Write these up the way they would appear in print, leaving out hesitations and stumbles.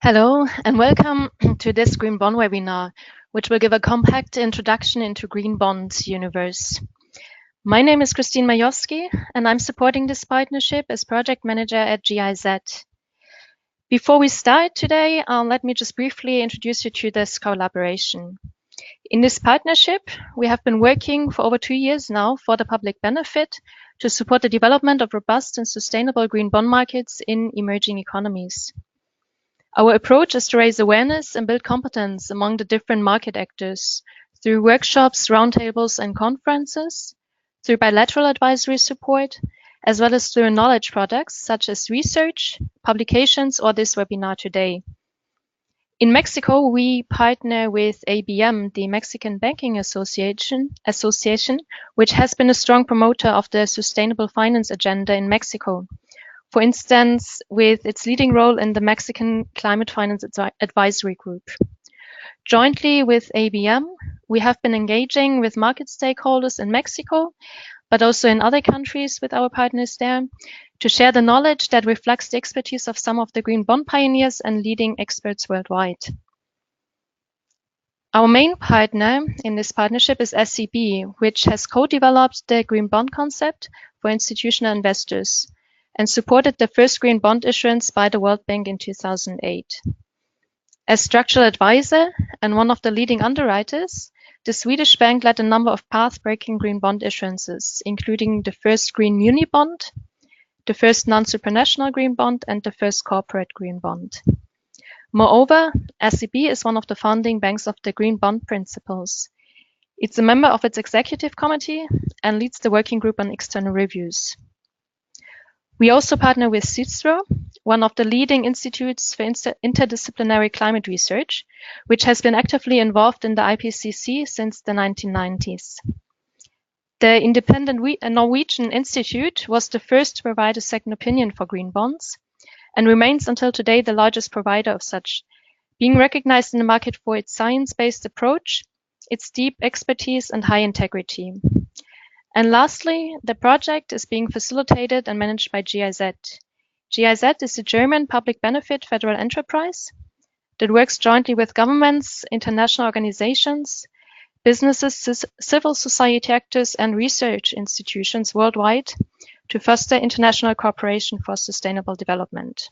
Hello and welcome to this Green Bond webinar, which will give a compact introduction into Green Bonds universe. My name is Christine Majowski and I'm supporting this partnership as project manager at GIZ. Before we start today, let me just briefly introduce you to this collaboration. In this partnership, we have been working for over 2 years now for the public benefit to support the development of robust and sustainable green bond markets in emerging economies. Our approach is to raise awareness and build competence among the different market actors through workshops, roundtables, and conferences, through bilateral advisory support, as well as through knowledge products such as research, publications, or this webinar today. In Mexico, we partner with ABM, the Mexican Banking Association, which has been a strong promoter of the sustainable finance agenda in Mexico. For instance, with its leading role in the Mexican Climate Finance Advisory Group. Jointly with ABM, we have been engaging with market stakeholders in Mexico, but also in other countries with our partners there, to share the knowledge that reflects the expertise of some of the green bond pioneers and leading experts worldwide. Our main partner in this partnership is SEB, which has co-developed the green bond concept for institutional investors and supported the first green bond issuance by the World Bank in 2008. As structural advisor and one of the leading underwriters, the Swedish bank led a number of path-breaking green bond issuances, including the first green muni bond, the first non-supranational green bond, and the first corporate green bond. Moreover, SEB is one of the founding banks of the Green Bond Principles. It's a member of its executive committee and leads the working group on external reviews. We also partner with CICERO, one of the leading institutes for interdisciplinary climate research, which has been actively involved in the IPCC since the 1990s. The independent Norwegian institute was the first to provide a second opinion for green bonds and remains until today the largest provider of such, being recognized in the market for its science-based approach, its deep expertise and high integrity. And lastly, the project is being facilitated and managed by GIZ. GIZ is a German public benefit federal enterprise that works jointly with governments, international organizations, businesses, civil society actors, and research institutions worldwide to foster international cooperation for sustainable development.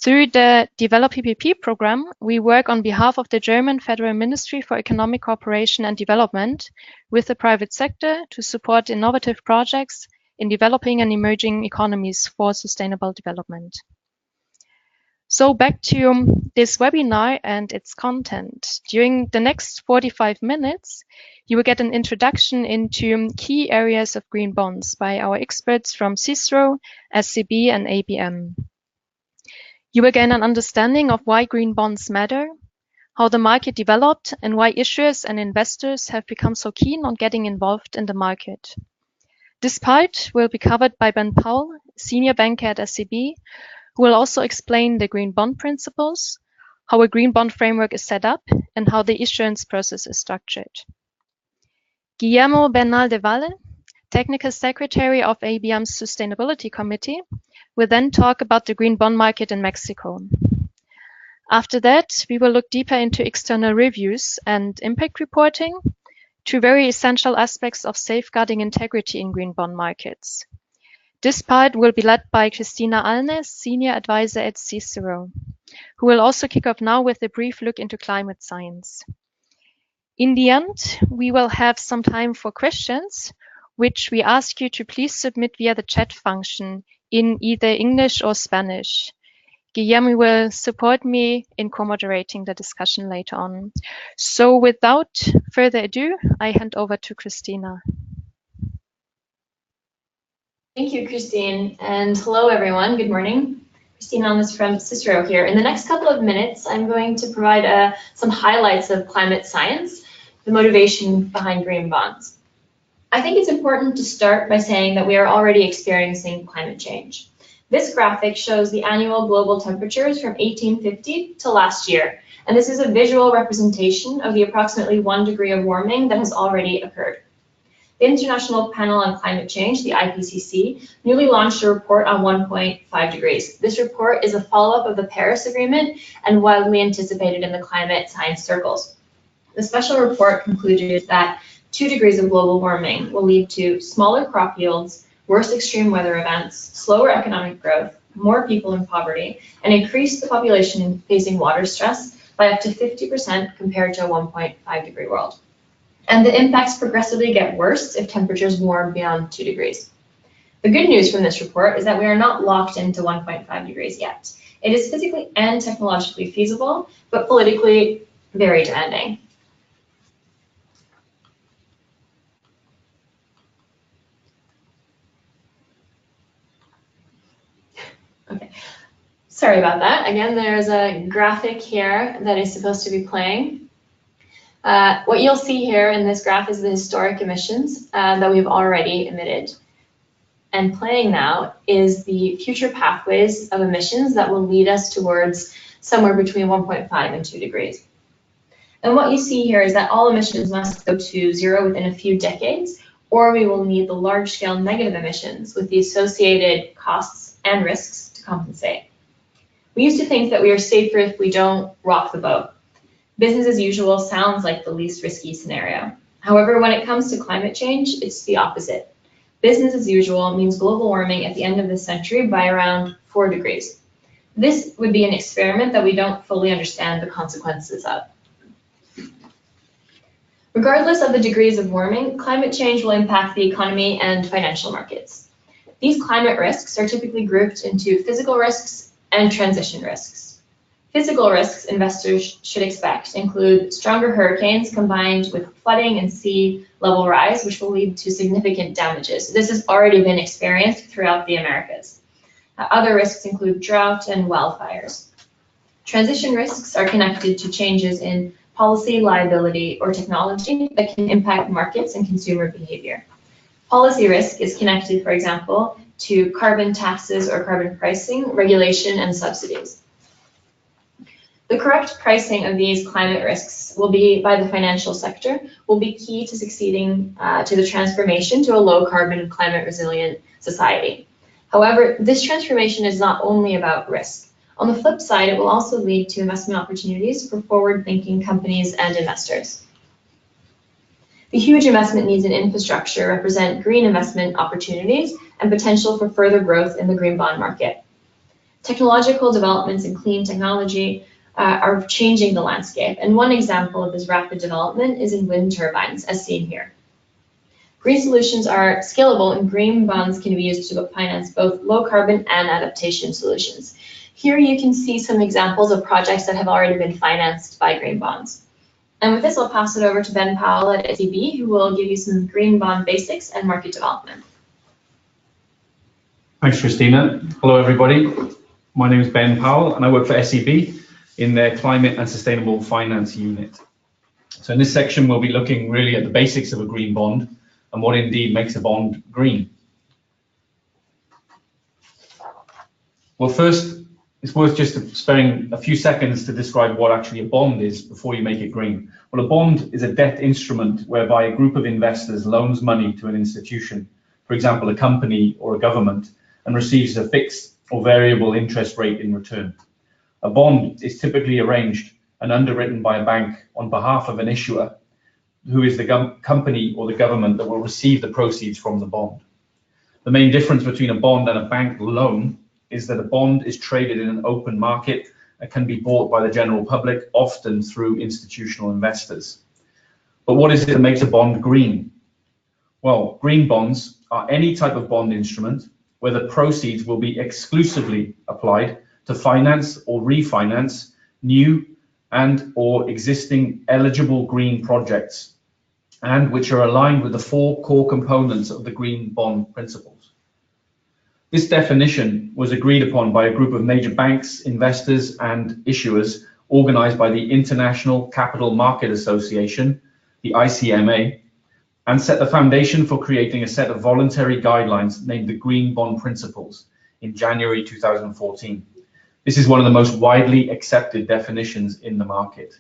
Through the Develop PPP program, we work on behalf of the German Federal Ministry for Economic Cooperation and Development with the private sector to support innovative projects in developing and emerging economies for sustainable development. So back to this webinar and its content. During the next 45 minutes, you will get an introduction into key areas of green bonds by our experts from CICERO, SEB, and ABM. You will gain an understanding of why green bonds matter, how the market developed, and why issuers and investors have become so keen on getting involved in the market. This part will be covered by Ben Powell, senior banker at SEB, who will also explain the green bond principles, how a green bond framework is set up, and how the issuance process is structured. Guillermo Bernal de Valle, technical secretary of ABM's Sustainability Committee, will then talk about the green bond market in Mexico. After that, we will look deeper into external reviews and impact reporting, two very essential aspects of safeguarding integrity in green bond markets. This part will be led by Cristina Alnes, senior advisor at CICERO, who will also kick off now with a brief look into climate science. In the end, we will have some time for questions, which we ask you to please submit via the chat function in either English or Spanish. Guillermo will support me in co-moderating the discussion later on. So without further ado, I hand over to Cristina. Thank you, Christine, and hello everyone, good morning. Christine Alnes from CICERO here. In the next couple of minutes, I'm going to provide some highlights of climate science, the motivation behind green bonds. I think it's important to start by saying that we are already experiencing climate change. This graphic shows the annual global temperatures from 1850 to last year, and this is a visual representation of the approximately 1 degree of warming that has already occurred. The International Panel on Climate Change, the IPCC, newly launched a report on 1.5 degrees. This report is a follow-up of the Paris Agreement and widely anticipated in the climate science circles. The special report concluded that 2 degrees of global warming will lead to smaller crop yields, worse extreme weather events, slower economic growth, more people in poverty, and increase the population facing water stress by up to 50% compared to a 1.5 degree world. And the impacts progressively get worse if temperatures warm beyond 2 degrees. The good news from this report is that we are not locked into 1.5 degrees yet. It is physically and technologically feasible, but politically very demanding. Okay, sorry about that. Again, there's a graphic here that is supposed to be playing. What you'll see here in this graph is the historic emissions that we've already emitted. And playing now is the future pathways of emissions that will lead us towards somewhere between 1.5 and 2 degrees. And what you see here is that all emissions must go to zero within a few decades, or we will need the large-scale negative emissions with the associated costs and risks to compensate. We used to think that we are safer if we don't rock the boat. Business as usual sounds like the least risky scenario. However, when it comes to climate change, it's the opposite. Business as usual means global warming at the end of this century by around 4 degrees. This would be an experiment that we don't fully understand the consequences of. Regardless of the degrees of warming, climate change will impact the economy and financial markets. These climate risks are typically grouped into physical risks and transition risks. Physical risks investors should expect include stronger hurricanes combined with flooding and sea level rise, which will lead to significant damages. This has already been experienced throughout the Americas. Other risks include drought and wildfires. Transition risks are connected to changes in policy, liability, or technology that can impact markets and consumer behavior. Policy risk is connected, for example, to carbon taxes or carbon pricing, regulation, and subsidies. The correct pricing of these climate risks will be by the financial sector, will be key to succeeding to the transformation to a low carbon, climate resilient society. However, this transformation is not only about risk. On the flip side, it will also lead to investment opportunities for forward-thinking companies and investors. The huge investment needs in infrastructure represent green investment opportunities and potential for further growth in the green bond market. Technological developments in clean technology are changing the landscape, and one example of this rapid development is in wind turbines, as seen here. Green solutions are scalable, and green bonds can be used to finance both low carbon and adaptation solutions. Here you can see some examples of projects that have already been financed by green bonds. And with this, I'll pass it over to Ben Powell at SEB, who will give you some green bond basics and market development. Thanks, Christina. Hello, everybody. My name is Ben Powell, and I work for SEB in their Climate and Sustainable Finance unit. So in this section, we'll be looking really at the basics of a green bond and what indeed makes a bond green. Well, first, it's worth just sparing a few seconds to describe what actually a bond is before you make it green. Well, a bond is a debt instrument whereby a group of investors loans money to an institution, for example, a company or a government, and receives a fixed or variable interest rate in return. A bond is typically arranged and underwritten by a bank on behalf of an issuer, who is the company or the government that will receive the proceeds from the bond. The main difference between a bond and a bank loan is that a bond is traded in an open market and can be bought by the general public, often through institutional investors. But what is it that makes a bond green? Well, green bonds are any type of bond instrument where the proceeds will be exclusively applied to finance or refinance new and or existing eligible green projects, and which are aligned with the 4 core components of the green bond principles. This definition was agreed upon by a group of major banks, investors, and issuers organized by the International Capital Market Association, the ICMA, and set the foundation for creating a set of voluntary guidelines named the Green Bond Principles in January 2014. This is one of the most widely accepted definitions in the market.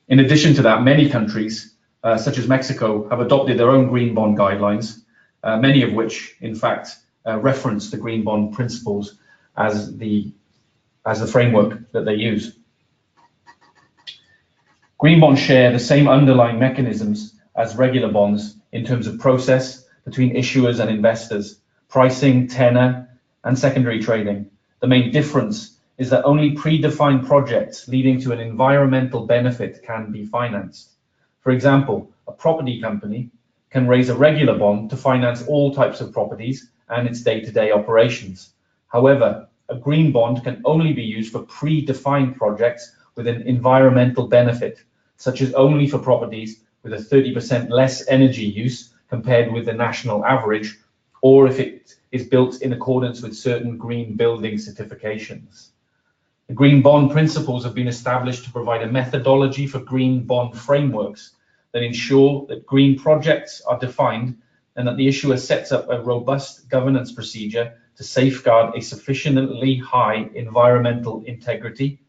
In addition to that, many countries such as Mexico, have adopted their own green bond guidelines, many of which, in fact, reference the green bond principles as the framework that they use. Green bonds share the same underlying mechanisms as regular bonds in terms of process between issuers and investors, pricing, tenor, and secondary trading. The main difference is that only predefined projects leading to an environmental benefit can be financed. For example, a property company can raise a regular bond to finance all types of properties and its day-to-day operations. However, a green bond can only be used for predefined projects with an environmental benefit, such as only for properties with a 30% less energy use compared with the national average, or if it is built in accordance with certain green building certifications. The green bond principles have been established to provide a methodology for green bond frameworks that ensure that green projects are defined and that the issuer sets up a robust governance procedure to safeguard a sufficiently high environmental integrity,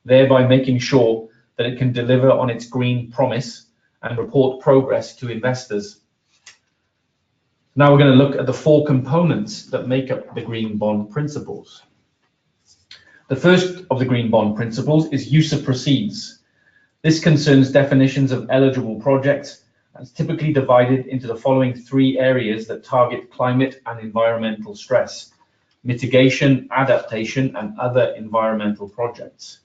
thereby making sure that it can deliver on its green promise and report progress to investors. Now we're going to look at the four components that make up the green bond principles. The first of the green bond principles is use of proceeds. This concerns definitions of eligible projects and is typically divided into the following three areas that target climate and environmental stress: mitigation, adaptation, and other environmental projects.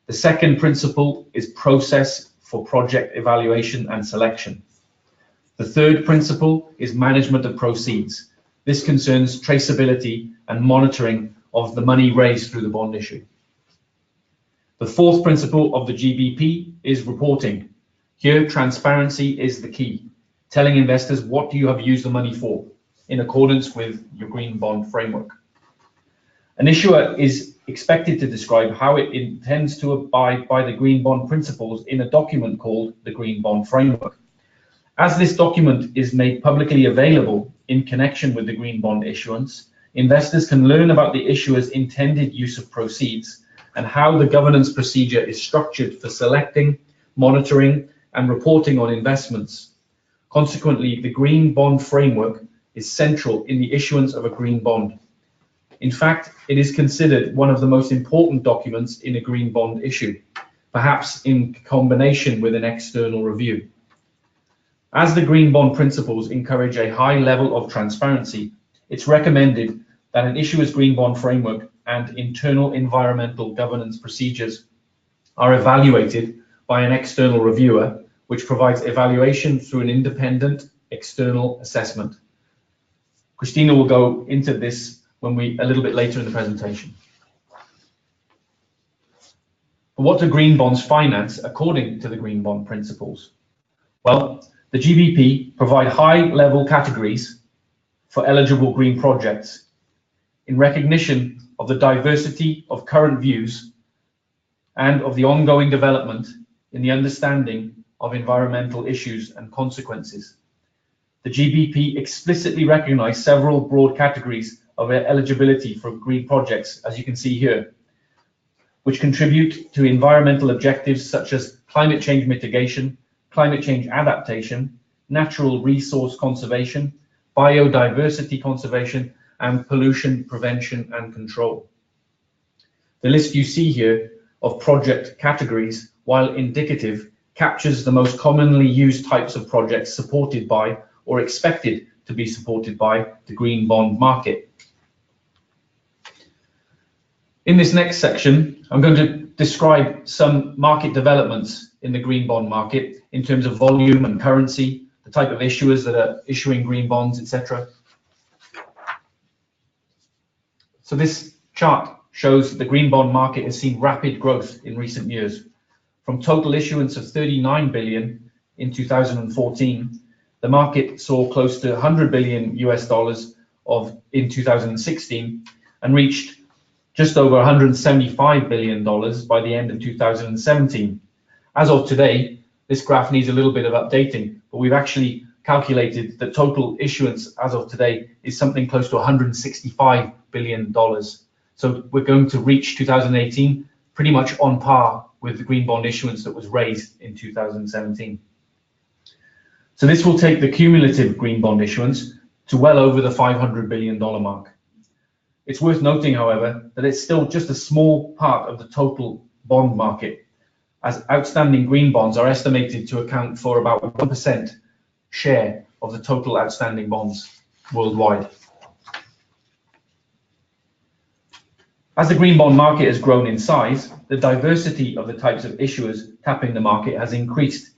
The second principle is process for project evaluation and selection. The third principle is management of proceeds. This concerns traceability and monitoring of the money raised through the bond issue. The fourth principle of the GBP is reporting. Here, transparency is the key, telling investors what you have used the money for, in accordance with your green bond framework. An issuer is expected to describe how it intends to abide by the green bond principles in a document called the Green Bond Framework. As this document is made publicly available in connection with the green bond issuance, investors can learn about the issuer's intended use of proceeds and how the governance procedure is structured for selecting, monitoring, and reporting on investments. Consequently, the Green Bond Framework is central in the issuance of a green bond. In fact, it is considered one of the most important documents in a green bond issue, perhaps in combination with an external review. As the green bond principles encourage a high level of transparency, it's recommended that an issuer's green bond framework and internal environmental governance procedures are evaluated by an external reviewer, which provides evaluation through an independent external assessment. Christina will go into this a little bit later in the presentation. But what do green bonds finance according to the green bond principles? Well, the GBP provide high-level categories for eligible green projects in recognition of the diversity of current views and of the ongoing development in the understanding of environmental issues and consequences. The GBP explicitly recognise several broad categories of eligibility for green projects, as you can see here, which contribute to environmental objectives such as climate change mitigation, climate change adaptation, natural resource conservation, biodiversity conservation, and pollution prevention and control. The list you see here of project categories, while indicative, captures the most commonly used types of projects supported by or expected to be supported by the green bond market. In this next section, I'm going to describe some market developments in the green bond market in terms of volume and currency, the type of issuers that are issuing green bonds, etc. So this chart shows that the green bond market has seen rapid growth in recent years. From total issuance of 39 billion in 2014, the market saw close to 100 billion US dollars in 2016 and reached just over 175 billion dollars by the end of 2017. As of today, this graph needs a little bit of updating, but we've actually calculated that total issuance as of today is something close to 165 billion dollars. So we're going to reach 2018 pretty much on par with the green bond issuance that was raised in 2017. So this will take the cumulative green bond issuance to well over the $500 billion mark. It's worth noting, however, that it's still just a small part of the total bond market, as outstanding green bonds are estimated to account for about 1% share of the total outstanding bonds worldwide. As the green bond market has grown in size, the diversity of the types of issuers tapping the market has increased.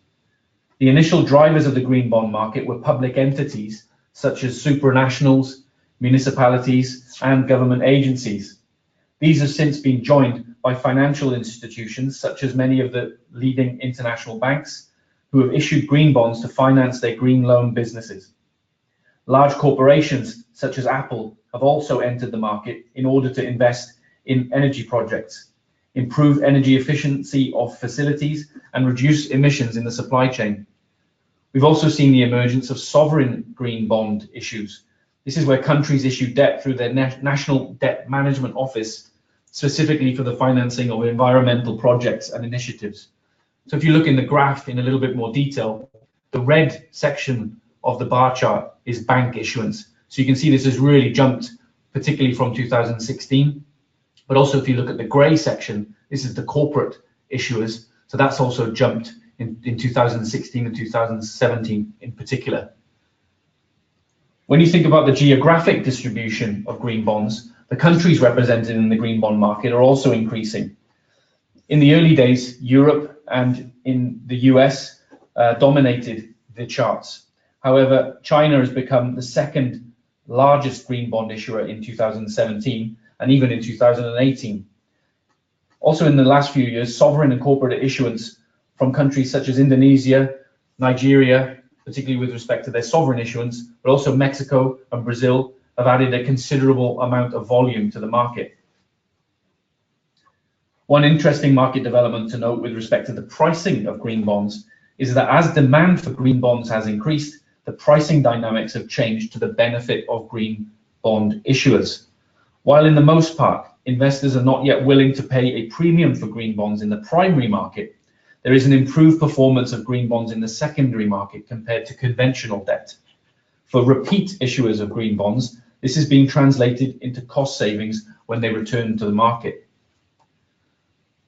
The initial drivers of the green bond market were public entities such as supranationals, municipalities, and government agencies. These have since been joined by financial institutions such as many of the leading international banks who have issued green bonds to finance their green loan businesses. Large corporations such as Apple have also entered the market in order to invest in energy projects, improve energy efficiency of facilities, and reduce emissions in the supply chain. We've also seen the emergence of sovereign green bond issues. This is where countries issue debt through their National Debt Management Office, specifically for the financing of environmental projects and initiatives. So if you look in the graph in a little bit more detail, the red section of the bar chart is bank issuance. So you can see this has really jumped, particularly from 2016. But also if you look at the gray section, this is the corporate issuers. So that's also jumped in 2016 and 2017 in particular. When you think about the geographic distribution of green bonds, the countries represented in the green bond market are also increasing. In the early days, Europe and in the US dominated the charts. However, China has become the second largest green bond issuer in 2017 and even in 2018. Also in the last few years, sovereign and corporate issuance from countries such as Indonesia, Nigeria, particularly with respect to their sovereign issuance, but also Mexico and Brazil have added a considerable amount of volume to the market. One interesting market development to note with respect to the pricing of green bonds is that as demand for green bonds has increased, the pricing dynamics have changed to the benefit of green bond issuers. While in the most part, investors are not yet willing to pay a premium for green bonds in the primary market, there is an improved performance of green bonds in the secondary market compared to conventional debt. For repeat issuers of green bonds, this is being translated into cost savings when they return to the market.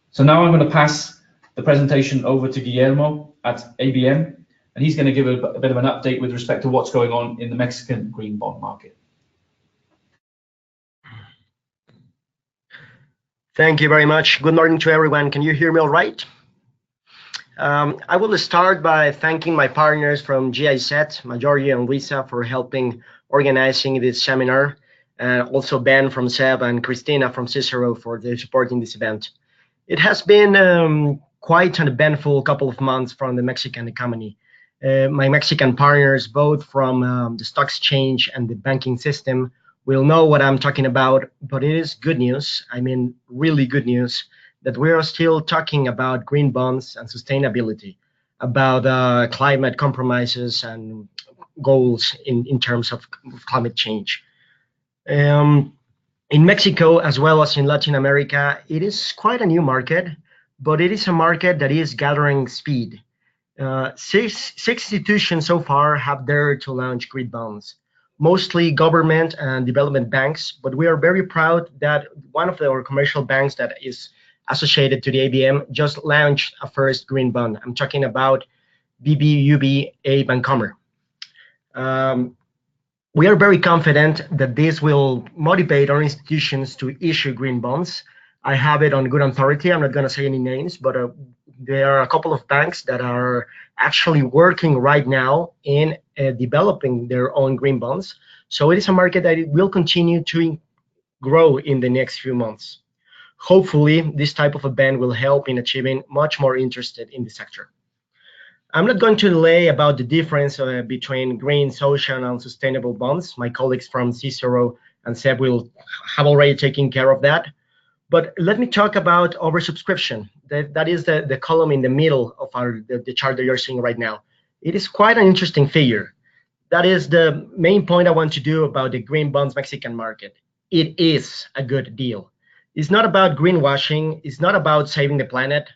So now I'm going to pass the presentation over to Guillermo at ABM, and he's going to give a bit of an update with respect to what's going on in the Mexican green bond market. Thank you very much. Good morning to everyone. Can you hear me all right? I will start by thanking my partners from GIZ, Majority and Luisa, for helping organizing this seminar, and also Ben from SEB and Cristina from Cicero for their support in this event. It has been quite an eventful couple of months from the Mexican economy. My Mexican partners, both from the stock exchange and the banking system, will know what I'm talking about, but it is good news, I mean really good news, that we are still talking about green bonds and sustainability, about climate compromises and goals in terms of climate change. In Mexico, as well as in Latin America, it is quite a new market, but it is a market that is gathering speed. Six institutions so far have dared to launch green bonds, mostly government and development banks, but we are very proud that one of our commercial banks that is associated to the ABM just launched a first green bond. I'm talking about BBVA Bancomer. We are very confident that this will motivate our institutions to issue green bonds. I have it on good authority. I'm not going to say any names, but there are a couple of banks that are actually working right now in developing their own green bonds. So it is a market that it will continue to grow in the next few months. Hopefully, this type of event will help in achieving much more interest in the sector. I'm not going to delay about the difference between green, social, and sustainable bonds. My colleagues from Cicero and SEB will have already taken care of that. But let me talk about oversubscription. That is the column in the middle of the chart that you're seeing right now. It is quite an interesting figure. That is the main point I want to do about the green bonds Mexican market. It is a good deal. It's not about greenwashing. It's not about saving the planet.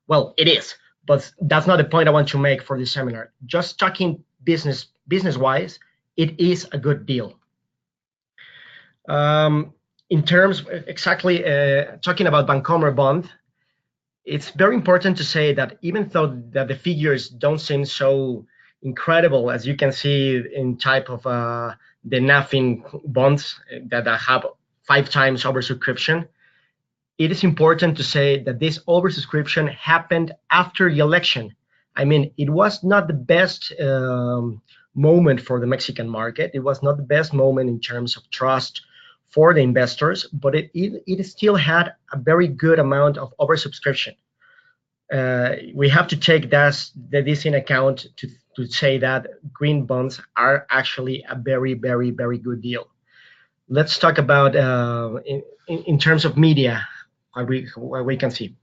Well, it is, but that's not the point I want to make for this seminar. Just talking business-wise, it is a good deal. In terms exactly talking about Bancomer bond, it's very important to say that even though that the figures don't seem so incredible, as you can see in type of the NAFIN bonds that have 5 times oversubscription, it is important to say that this oversubscription happened after the election. I mean, it was not the best moment for the Mexican market. It was not the best moment in terms of trust for the investors, but it still had a very good amount of oversubscription. We have to take this in account to say that green bonds are actually a very, very, very good deal. Let's talk about in terms of media, what we can see.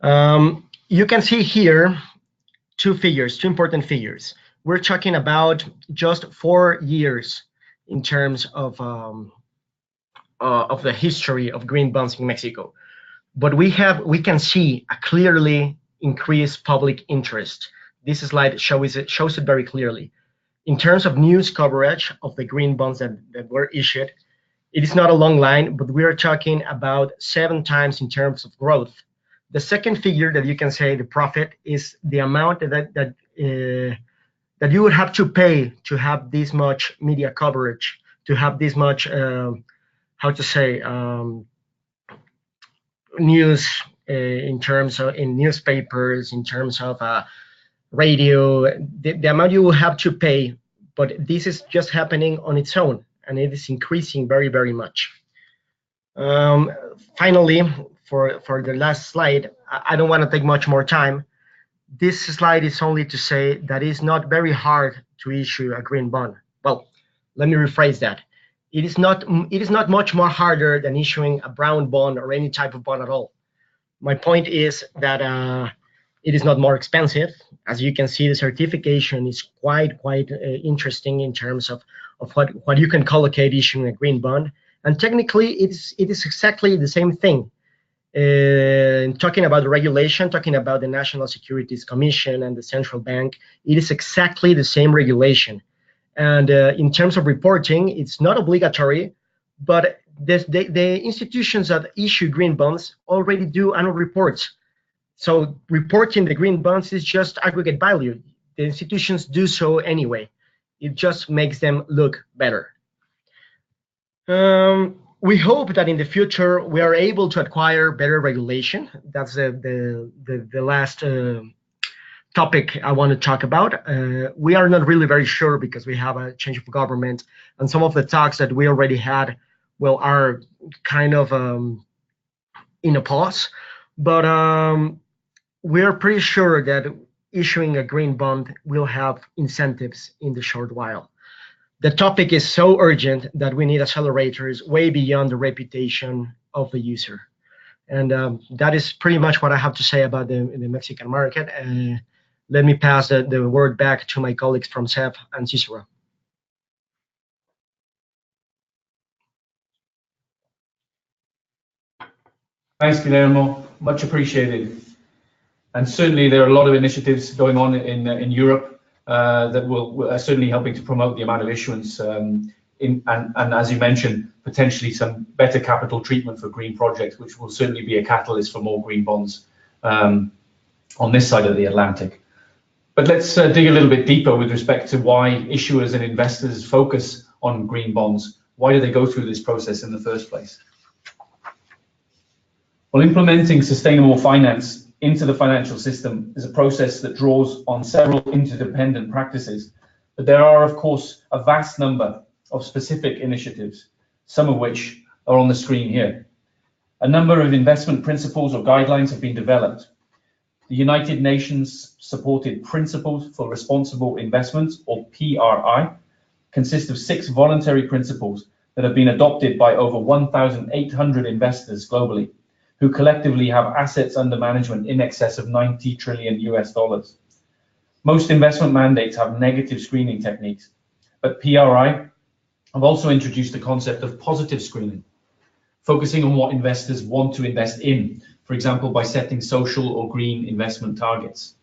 You can see here two important figures. We're talking about just 4 years in terms of the history of green bonds in Mexico. But we can see a clearly increased public interest. This slide shows it very clearly. In terms of news coverage of the green bonds that were issued, it is not a long line, but we are talking about 7 times in terms of growth. The second figure that you can say, the profit, is the amount that you would have to pay to have this much media coverage, to have this much, news in terms of in newspapers, in terms of radio, the amount you will have to pay. But this is just happening on its own, and it is increasing very, very much. Finally, for the last slide, I don't want to take much more time. This slide is only to say that it's not very hard to issue a green bond. Well, let me rephrase that. It is not much more harder than issuing a brown bond or any type of bond at all. My point is that it is not more expensive. As you can see, the certification is quite interesting in terms of what you can collocate issuing a green bond. And technically, it is exactly the same thing. Talking about the regulation, talking about the National Securities Commission and the central bank, it is exactly the same regulation. And in terms of reporting, it's not obligatory, but the institutions that issue green bonds already do annual reports. So reporting the green bonds is just aggregate value. The institutions do so anyway. It just makes them look better. We hope that in the future we are able to acquire better regulation. That's the last topic I want to talk about. We are not really very sure because we have a change of government, and some of the talks that we already had, well, are kind of in a pause. But we're pretty sure that issuing a green bond will have incentives in the short while. The topic is so urgent that we need accelerators way beyond the reputation of the user. And that is pretty much what I have to say about the Mexican market. Let me pass the word back to my colleagues from CEF and Cicero. Thanks, Guillermo. Much appreciated. And certainly there are a lot of initiatives going on in Europe that are certainly helping to promote the amount of issuance and as you mentioned, potentially some better capital treatment for green projects, which will certainly be a catalyst for more green bonds on this side of the Atlantic. But let's dig a little bit deeper with respect to why issuers and investors focus on green bonds. Why do they go through this process in the first place? Well, implementing sustainable finance into the financial system is a process that draws on several interdependent practices, but there are, of course, a vast number of specific initiatives, some of which are on the screen here. A number of investment principles or guidelines have been developed. The United Nations supported Principles for Responsible Investment, or PRI, consist of 6 voluntary principles that have been adopted by over 1,800 investors globally, who collectively have assets under management in excess of $90 trillion US. Most investment mandates have negative screening techniques, but PRI have also introduced the concept of positive screening, focusing on what investors want to invest in, for example, by setting social or green investment targets.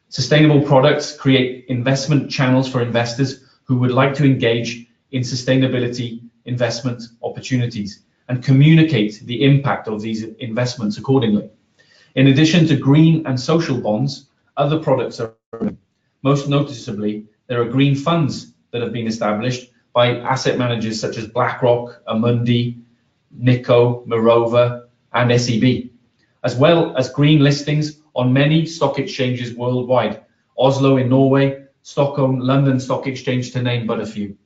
Sustainable products create investment channels for investors who would like to engage in sustainability investment opportunities and communicate the impact of these investments accordingly. In addition to green and social bonds, other products are, most noticeably, there are green funds that have been established by asset managers such as BlackRock, Amundi, Nikko, Mirova, and SEB, as well as green listings on many stock exchanges worldwide, Oslo in Norway, Stockholm, London Stock Exchange, to name but a few.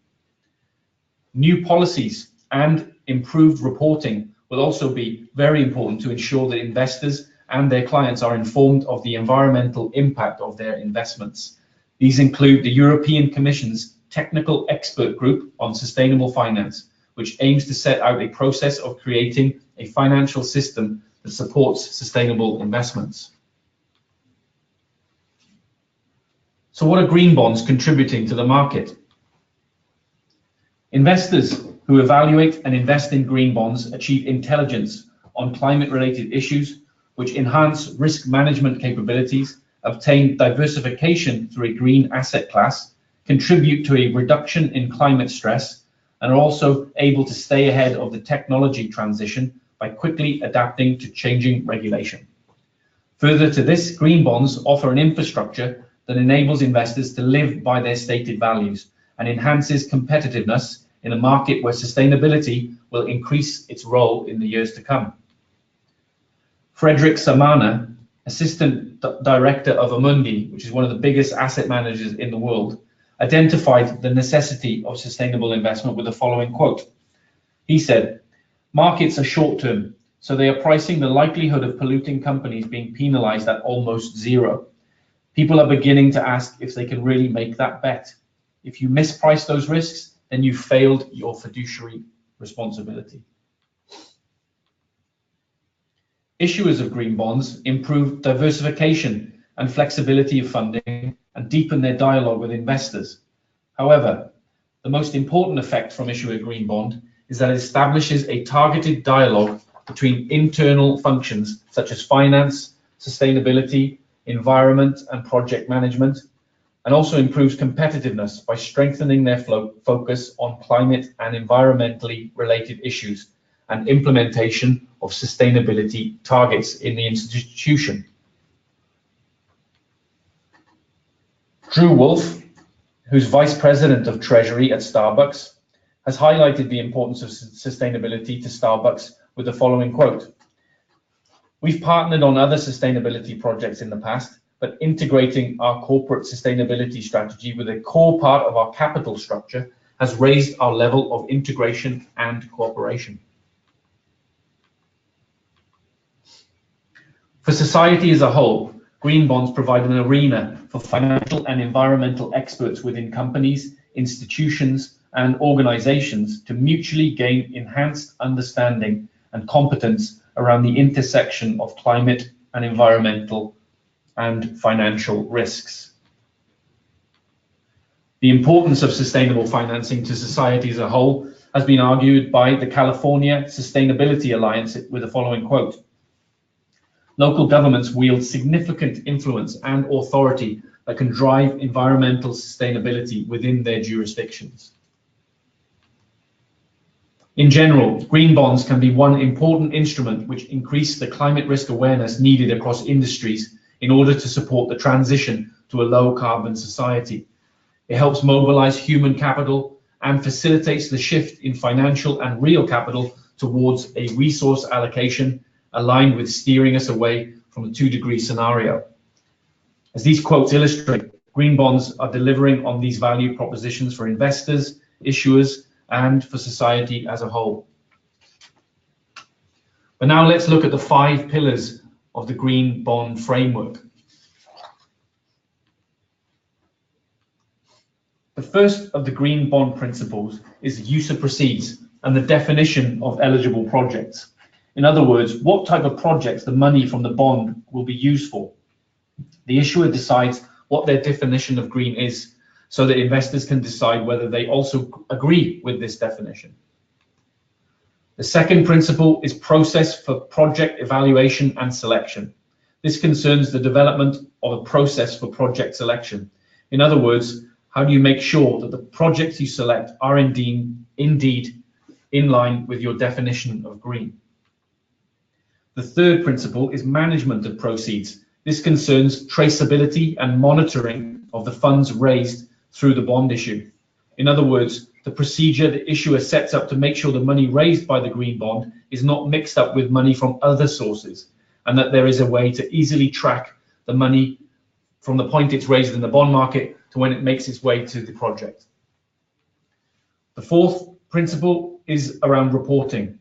New policies and improved reporting will also be very important to ensure that investors and their clients are informed of the environmental impact of their investments. These include the European Commission's Technical Expert Group on Sustainable Finance, which aims to set out a process of creating a financial system that supports sustainable investments. So what are green bonds contributing to the market? Investors who evaluate and invest in green bonds achieve intelligence on climate-related issues, which enhance risk management capabilities, obtain diversification through a green asset class, contribute to a reduction in climate stress, and are also able to stay ahead of the technology transition by quickly adapting to changing regulation. Further to this, green bonds offer an infrastructure that enables investors to live by their stated values and enhances competitiveness in a market where sustainability will increase its role in the years to come. Frederick Samana, Assistant Director of Amundi, which is one of the biggest asset managers in the world, identified the necessity of sustainable investment with the following quote. He said, "Markets are short-term, so they are pricing the likelihood of polluting companies being penalized at almost zero. People are beginning to ask if they can really make that bet. If you misprice those risks, then you've failed your fiduciary responsibility." Issuers of green bonds improve diversification and flexibility of funding and deepen their dialogue with investors. However, the most important effect from issuing a green bond is that it establishes a targeted dialogue between internal functions such as finance, sustainability, environment, and project management, and also improves competitiveness by strengthening their focus on climate and environmentally related issues and implementation of sustainability targets in the institution. Drew Wolf, who's Vice President of Treasury at Starbucks, has highlighted the importance of sustainability to Starbucks with the following quote. "We've partnered on other sustainability projects in the past, but integrating our corporate sustainability strategy with a core part of our capital structure has raised our level of integration and cooperation." For society as a whole, green bonds provide an arena for financial and environmental experts within companies, institutions, and organizations to mutually gain enhanced understanding and competence around the intersection of climate and environmental and financial risks. The importance of sustainable financing to society as a whole has been argued by the California Sustainability Alliance with the following quote. "Local governments wield significant influence and authority that can drive environmental sustainability within their jurisdictions." In general, green bonds can be one important instrument which increase the climate risk awareness needed across industries in order to support the transition to a low carbon society. It helps mobilize human capital and facilitates the shift in financial and real capital towards a resource allocation aligned with steering us away from a 2-degree scenario. As these quotes illustrate, green bonds are delivering on these value propositions for investors, issuers, and for society as a whole. But now let's look at the 5 pillars of the green bond framework. The first of the green bond principles is use of proceeds and the definition of eligible projects. In other words, what type of projects the money from the bond will be used for. The issuer decides what their definition of green is, so that investors can decide whether they also agree with this definition. The second principle is process for project evaluation and selection. This concerns the development of a process for project selection. In other words, how do you make sure that the projects you select are indeed in line with your definition of green? The third principle is management of proceeds. This concerns traceability and monitoring of the funds raised through the bond issue. In other words, the procedure the issuer sets up to make sure the money raised by the green bond is not mixed up with money from other sources, and that there is a way to easily track the money from the point it's raised in the bond market to when it makes its way to the project. The fourth principle is around reporting,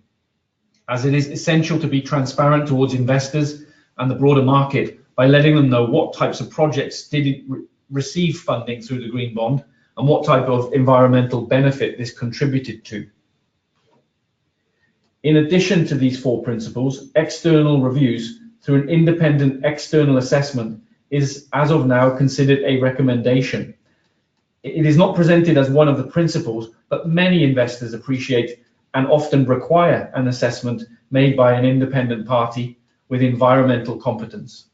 as it is essential to be transparent towards investors and the broader market by letting them know what types of projects did receive funding through the green bond and what type of environmental benefit this contributed to. In addition to these four principles, external reviews through an independent external assessment is, as of now, considered a recommendation. It is not presented as one of the principles, but many investors appreciate and often require an assessment made by an independent party with environmental competence.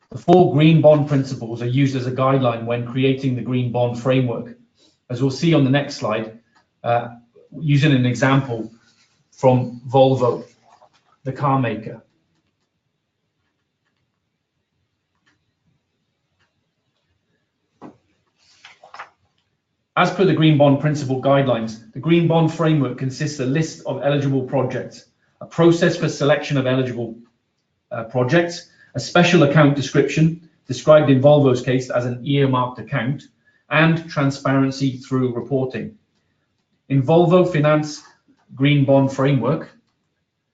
The four green bond principles are used as a guideline when creating the green bond framework. As we'll see on the next slide, using an example from Volvo, the car maker. As per the Green Bond Principle Guidelines, the Green Bond Framework consists of a list of eligible projects, a process for selection of eligible projects, a special account description, described in Volvo's case as an earmarked account, and transparency through reporting. In Volvo Finance Green Bond Framework,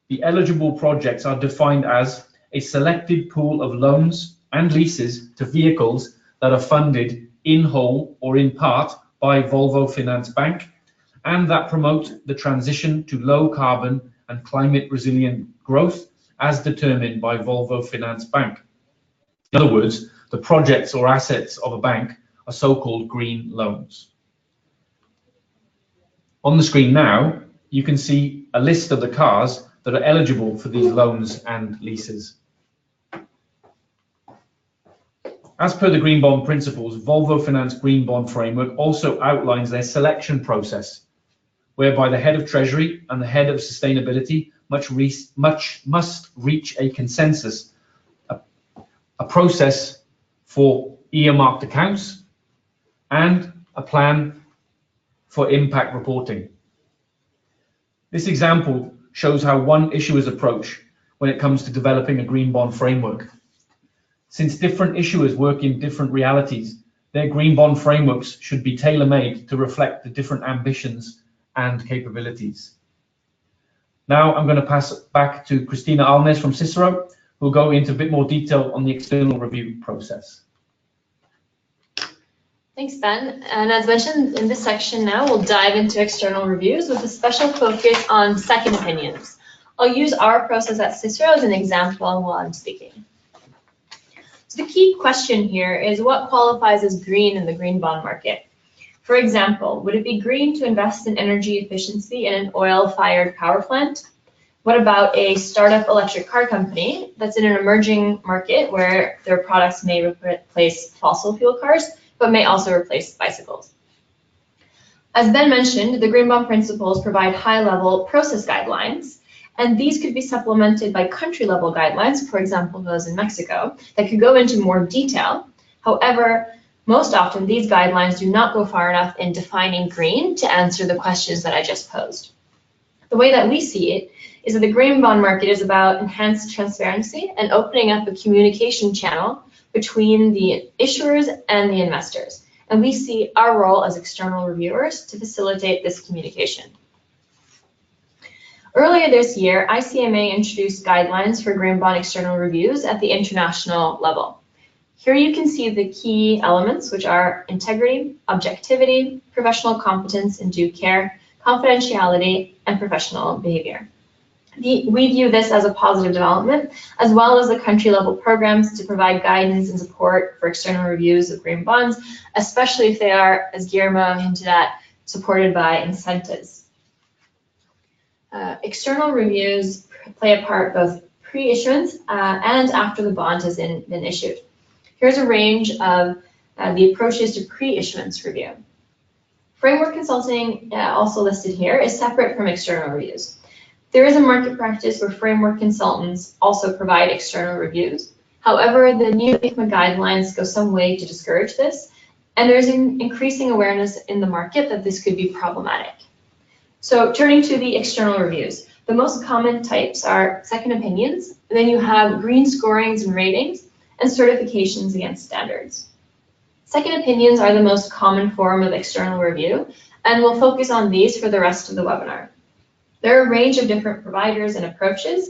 the eligible projects are defined as a selected pool of loans and leases to vehicles that are funded in whole or in part by Volvo Finance Bank, and that promote the transition to low carbon and climate resilient growth as determined by Volvo Finance Bank. In other words, the projects or assets of a bank are so-called green loans. On the screen now, you can see a list of the cars that are eligible for these loans and leases. As per the Green Bond Principles, Volvo Finance Green Bond Framework also outlines their selection process, whereby the head of Treasury and the head of Sustainability must reach a consensus, a process for earmarked accounts, and a plan for impact reporting. This example shows how one issuer's approach when it comes to developing a green bond framework. Since different issuers work in different realities, their green bond frameworks should be tailor-made to reflect the different ambitions and capabilities. Now I'm going to pass it back to Cristina Alnes from Cicero, who will go into a bit more detail on the external review process. Thanks, Ben. And as mentioned in this section now, we'll dive into external reviews with a special focus on second opinions. I'll use our process at Cicero as an example while I'm speaking. So the key question here is what qualifies as green in the green bond market? For example, would it be green to invest in energy efficiency in an oil-fired power plant? What about a startup electric car company that's in an emerging market where their products may replace fossil fuel cars, but may also replace bicycles? As Ben mentioned, the Green Bond Principles provide high-level process guidelines, and these could be supplemented by country-level guidelines, for example, those in Mexico, that could go into more detail. However, most often these guidelines do not go far enough in defining green to answer the questions that I just posed. The way that we see it is that the green bond market is about enhanced transparency and opening up a communication channel between the issuers and the investors. And we see our role as external reviewers to facilitate this communication. Earlier this year, ICMA introduced guidelines for green bond external reviews at the international level. Here you can see the key elements, which are integrity, objectivity, professional competence and due care, confidentiality, and professional behavior. We view this as a positive development, as well as the country-level programs to provide guidance and support for external reviews of green bonds, especially if they are, as Guillermo hinted at, supported by incentives. External reviews play a part both pre-issuance and after the bond has been issued. Here's a range of the approaches to pre-issuance review. Framework consulting, also listed here, is separate from external reviews. There is a market practice where framework consultants also provide external reviews. However, the new ICMA guidelines go some way to discourage this, and there's an increasing awareness in the market that this could be problematic. So turning to the external reviews, the most common types are second opinions, then you have green scorings and ratings, and certifications against standards. Second opinions are the most common form of external review, and we'll focus on these for the rest of the webinar. There are a range of different providers and approaches,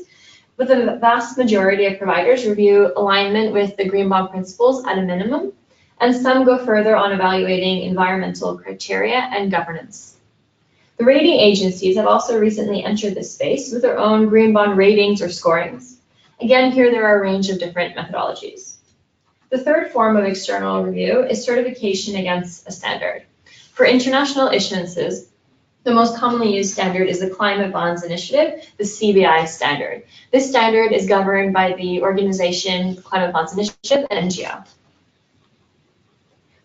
but the vast majority of providers review alignment with the Green Bond principles at a minimum, and some go further on evaluating environmental criteria and governance. The rating agencies have also recently entered this space with their own Green Bond ratings or scorings. Again, here there are a range of different methodologies. The third form of external review is certification against a standard. For international issuances, the most commonly used standard is the Climate Bonds Initiative, the CBI standard. This standard is governed by the organization Climate Bonds Initiative, an NGO.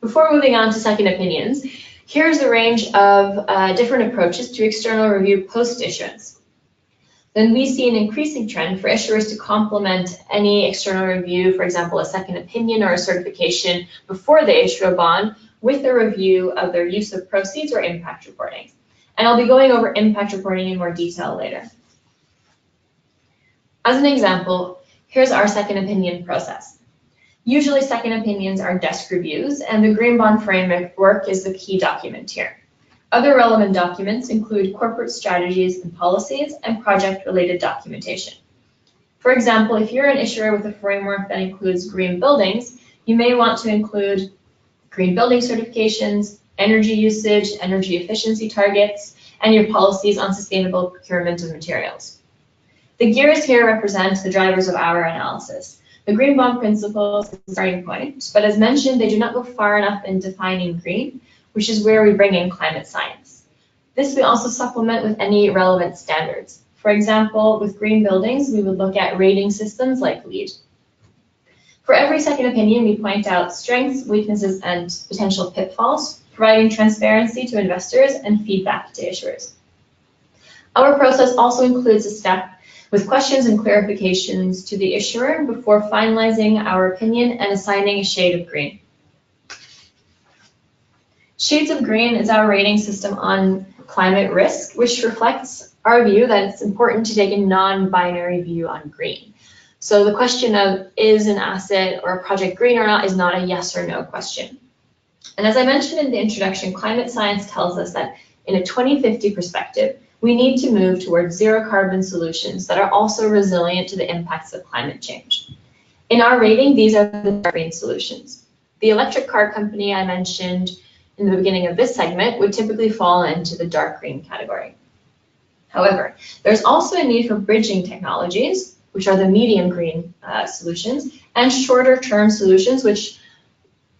Before moving on to second opinions, here's a range of different approaches to external review post-issuance. Then we see an increasing trend for issuers to complement any external review, for example, a second opinion or a certification before they issue a bond, with a review of their use of proceeds or impact reporting. And I'll be going over impact reporting in more detail later. As an example, here's our second opinion process. Usually second opinions are desk reviews, and the Green Bond Framework is the key document here. Other relevant documents include corporate strategies and policies and project-related documentation. For example, if you're an issuer with a framework that includes green buildings, you may want to include green building certifications, energy usage, energy efficiency targets, and your policies on sustainable procurement of materials. The gears here represent the drivers of our analysis. The Green Bond Principles is the starting point, but as mentioned, they do not go far enough in defining green, which is where we bring in climate science. This we also supplement with any relevant standards. For example, with green buildings, we would look at rating systems like LEED. For every second opinion, we point out strengths, weaknesses, and potential pitfalls, providing transparency to investors and feedback to issuers. Our process also includes a step with questions and clarifications to the issuer before finalizing our opinion and assigning a shade of green. Shades of green is our rating system on climate risk, which reflects our view that it's important to take a non-binary view on green. So the question of is an asset or a project green or not is not a yes or no question. And as I mentioned in the introduction, climate science tells us that in a 2050 perspective, we need to move towards zero carbon solutions that are also resilient to the impacts of climate change. In our rating, these are the dark green solutions. The electric car company I mentioned in the beginning of this segment would typically fall into the dark green category. However, there's also a need for bridging technologies, which are the medium green solutions, and shorter term solutions, which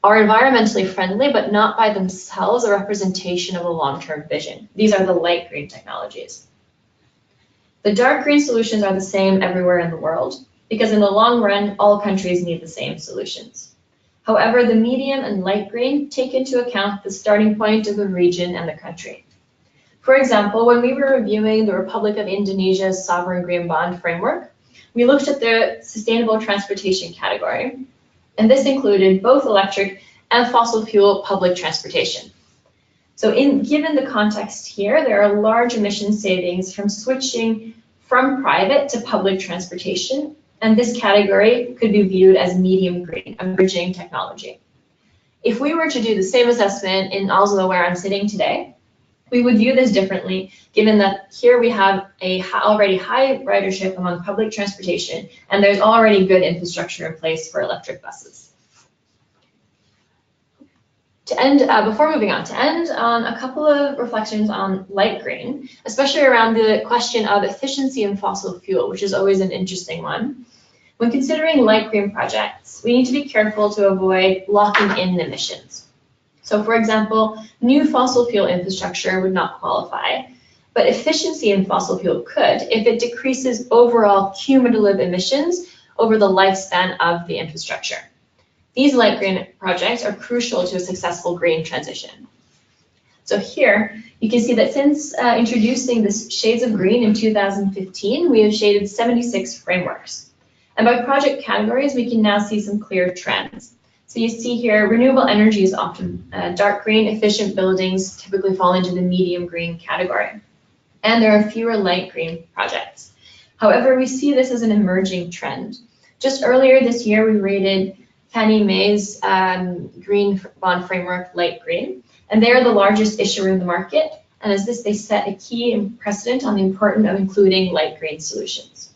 are environmentally friendly, but not by themselves a representation of a long-term vision. These are the light green technologies. The dark green solutions are the same everywhere in the world, because in the long run, all countries need the same solutions. However, the medium and light green take into account the starting point of the region and the country. For example, when we were reviewing the Republic of Indonesia's sovereign green bond framework, we looked at the sustainable transportation category, and this included both electric and fossil fuel public transportation. So given the context here, there are large emission savings from switching from private to public transportation, and this category could be viewed as medium green, a bridging technology. If we were to do the same assessment in Oslo, where I'm sitting today, we would view this differently, given that here we have a already high ridership among public transportation, and there's already good infrastructure in place for electric buses. To end, before moving on, to end on a couple of reflections on light green, especially around the question of efficiency in fossil fuel, which is always an interesting one. When considering light green projects, we need to be careful to avoid locking in emissions. So for example, new fossil fuel infrastructure would not qualify, but efficiency in fossil fuel could if it decreases overall cumulative emissions over the lifespan of the infrastructure. These light green projects are crucial to a successful green transition. So here, you can see that since introducing the shades of green in 2015, we have shaded 76 frameworks. And by project categories, we can now see some clear trends. So you see here, renewable energy is often dark green, efficient buildings typically fall into the medium green category. And there are fewer light green projects. However, we see this as an emerging trend. Just earlier this year, we rated Fannie Mae's green bond framework light green, and they are the largest issuer in the market. And as this, they set a key precedent on the importance of including light green solutions.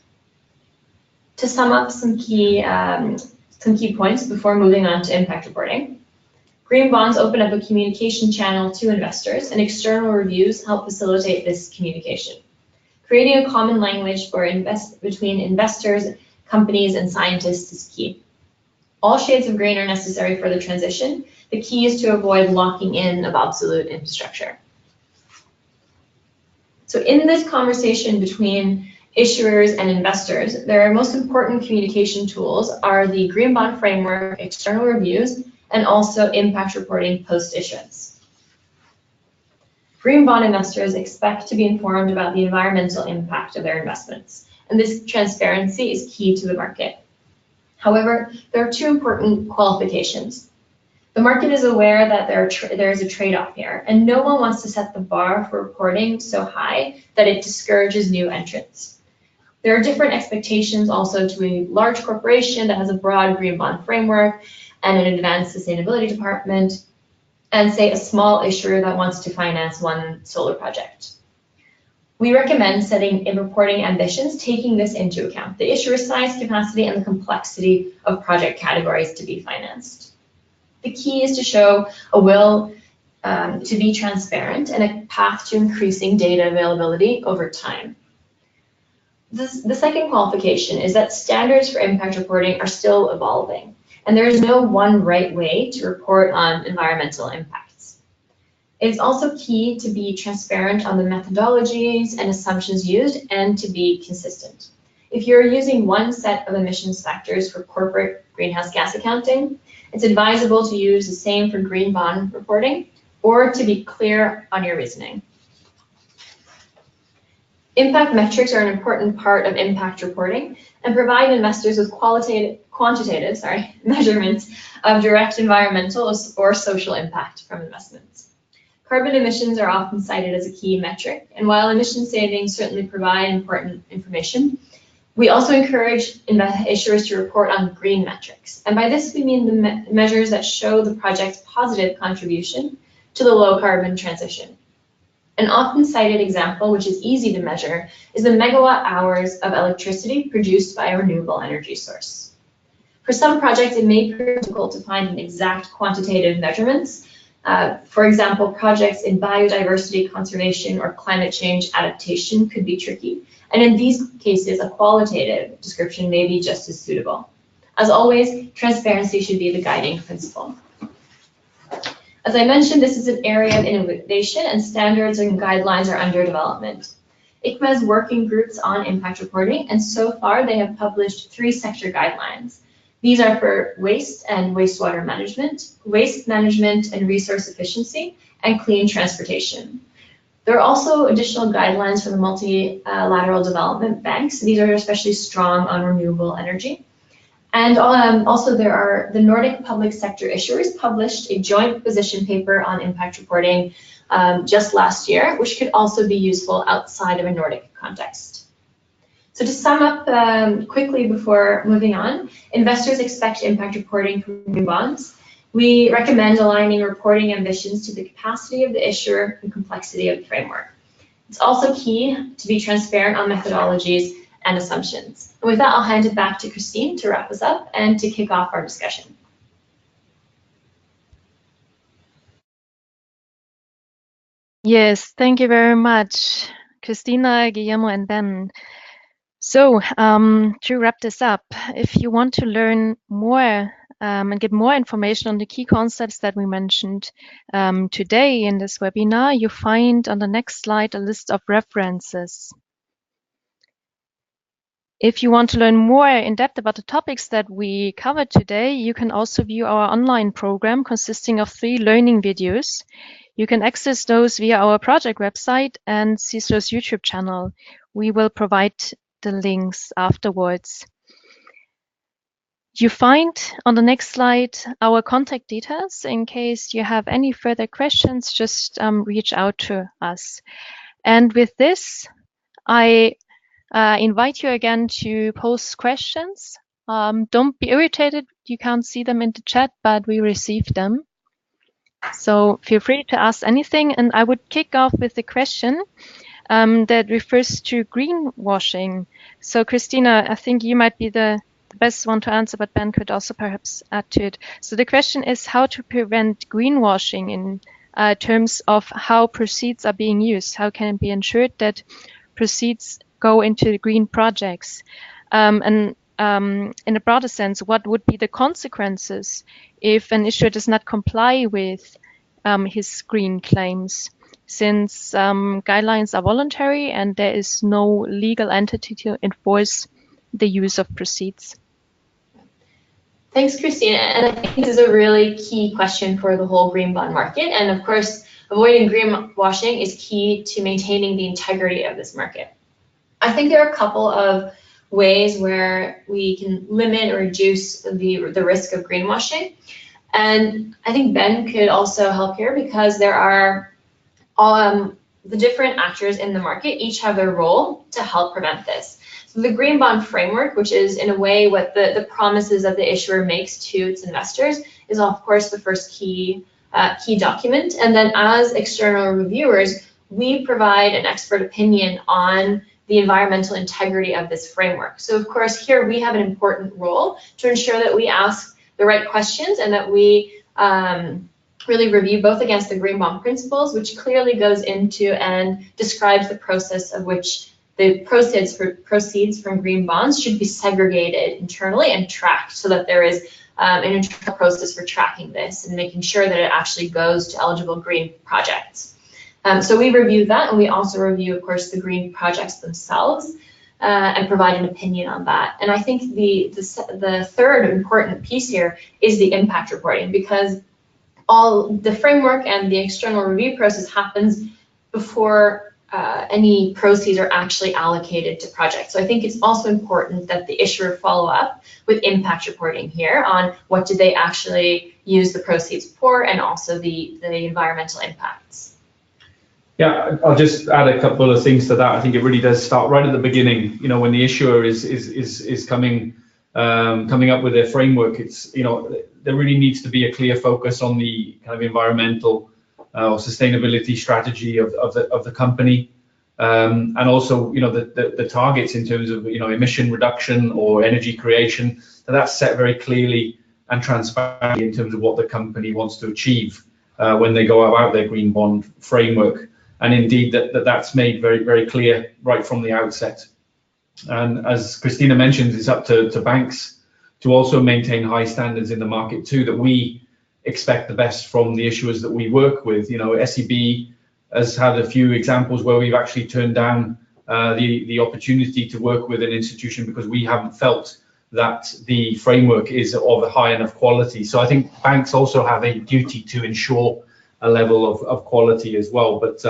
To sum up some key points before moving on to impact reporting. Green bonds open up a communication channel to investors, and external reviews help facilitate this communication. Creating a common language between investors, companies, and scientists is key. All shades of green are necessary for the transition. The key is to avoid locking in of obsolete infrastructure. So in this conversation between issuers and investors, their most important communication tools are the Green Bond Framework, external reviews, and also impact reporting post-issuance. Green bond investors expect to be informed about the environmental impact of their investments, and this transparency is key to the market. However, there are two important qualifications. The market is aware that there is a trade-off here, and no one wants to set the bar for reporting so high that it discourages new entrants. There are different expectations also to a large corporation that has a broad green bond framework and an advanced sustainability department, and say a small issuer that wants to finance one solar project. We recommend setting reporting ambitions, taking this into account, the issuer size, capacity, and the complexity of project categories to be financed. The key is to show a will to be transparent and a path to increasing data availability over time. The second qualification is that standards for impact reporting are still evolving, and there is no one right way to report on environmental impacts. It is also key to be transparent on the methodologies and assumptions used and to be consistent. If you're using one set of emissions factors for corporate greenhouse gas accounting, it's advisable to use the same for green bond reporting or to be clear on your reasoning. Impact metrics are an important part of impact reporting and provide investors with quantitative measurements of direct environmental or social impact from investments. Carbon emissions are often cited as a key metric, and while emission savings certainly provide important information, we also encourage issuers to report on green metrics. And by this, we mean the measures that show the project's positive contribution to the low carbon transition. An often cited example, which is easy to measure, is the megawatt hours of electricity produced by a renewable energy source. For some projects, it may be difficult to find an exact quantitative measurements. For example, projects in biodiversity conservation or climate change adaptation could be tricky. And in these cases, a qualitative description may be just as suitable. As always, transparency should be the guiding principle. As I mentioned, this is an area of innovation, and standards and guidelines are under development. ICMA has working groups on impact reporting, and so far they have published 3 sector guidelines. These are for waste and wastewater management, waste management and resource efficiency, and clean transportation. There are also additional guidelines for the multilateral development banks. These are especially strong on renewable energy. And also there are the Nordic public sector issuers published a joint position paper on impact reporting just last year, which could also be useful outside of a Nordic context. So to sum up quickly before moving on, investors expect impact reporting from green bonds. We recommend aligning reporting ambitions to the capacity of the issuer and complexity of the framework. It's also key to be transparent on methodologies and assumptions. And with that, I'll hand it back to Christine to wrap us up and to kick off our discussion. Yes, thank you very much, Christina, Guillermo, and Ben. So to wrap this up, if you want to learn more and get more information on the key concepts that we mentioned today in this webinar, you find on the next slide a list of references. If you want to learn more in depth about the topics that we covered today, you can also view our online program consisting of 3 learning videos. You can access those via our project website and CISRO's YouTube channel. We will provide the links afterwards. You find on the next slide our contact details. In case you have any further questions, just reach out to us. And with this, I invite you again to post questions. Don't be irritated, you can't see them in the chat, but we received them. So feel free to ask anything, and I would kick off with a question that refers to greenwashing. So Christina, I think you might be the best one to answer, but Ben could also perhaps add to it. So the question is how to prevent greenwashing in terms of how proceeds are being used. How can it be ensured that proceeds go into the green projects? And in a broader sense, what would be the consequences if an issuer does not comply with his green claims? Since guidelines are voluntary and there is no legal entity to enforce the use of proceeds. Thanks, Christina. And I think this is a really key question for the whole green bond market. And of course, avoiding greenwashing is key to maintaining the integrity of this market. I think there are a couple of ways where we can limit or reduce the risk of greenwashing. And I think Ben could also help here because there are the different actors in the market each have their role to help prevent this. So the green bond framework, which is in a way what the promises that the issuer makes to its investors, is of course the first key document. And then as external reviewers, we provide an expert opinion on the environmental integrity of this framework. So of course here we have an important role to ensure that we ask the right questions and that we really review both against the green bond principles, which clearly goes into and describes the process of which the proceeds from green bonds should be segregated internally and tracked so that there is an internal process for tracking this and making sure that it actually goes to eligible green projects. So we review that, and we also review, of course, the green projects themselves and provide an opinion on that. And I think the third important piece here is the impact reporting, because all the framework and the external review process happens before any proceeds are actually allocated to projects. So I think it's also important that the issuer follow up with impact reporting here on what did they actually use the proceeds for, and also the environmental impacts. Yeah, I'll just add a couple of things to that. I think it really does start right at the beginning. You know, when the issuer is coming up with their framework, it's, you know, there really needs to be a clear focus on the kind of environmental or sustainability strategy of the company, and also, you know, the targets in terms of, you know, emission reduction or energy creation. That's set very clearly and transparently in terms of what the company wants to achieve when they go about their green bond framework. And indeed, that's made very, very clear right from the outset. And as Christina mentioned, it's up to banks to also maintain high standards in the market too, that we expect the best from the issuers that we work with. You know, SEB has had a few examples where we've actually turned down the opportunity to work with an institution because we haven't felt that the framework is of a high enough quality. So I think banks also have a duty to ensure a level of quality as well. But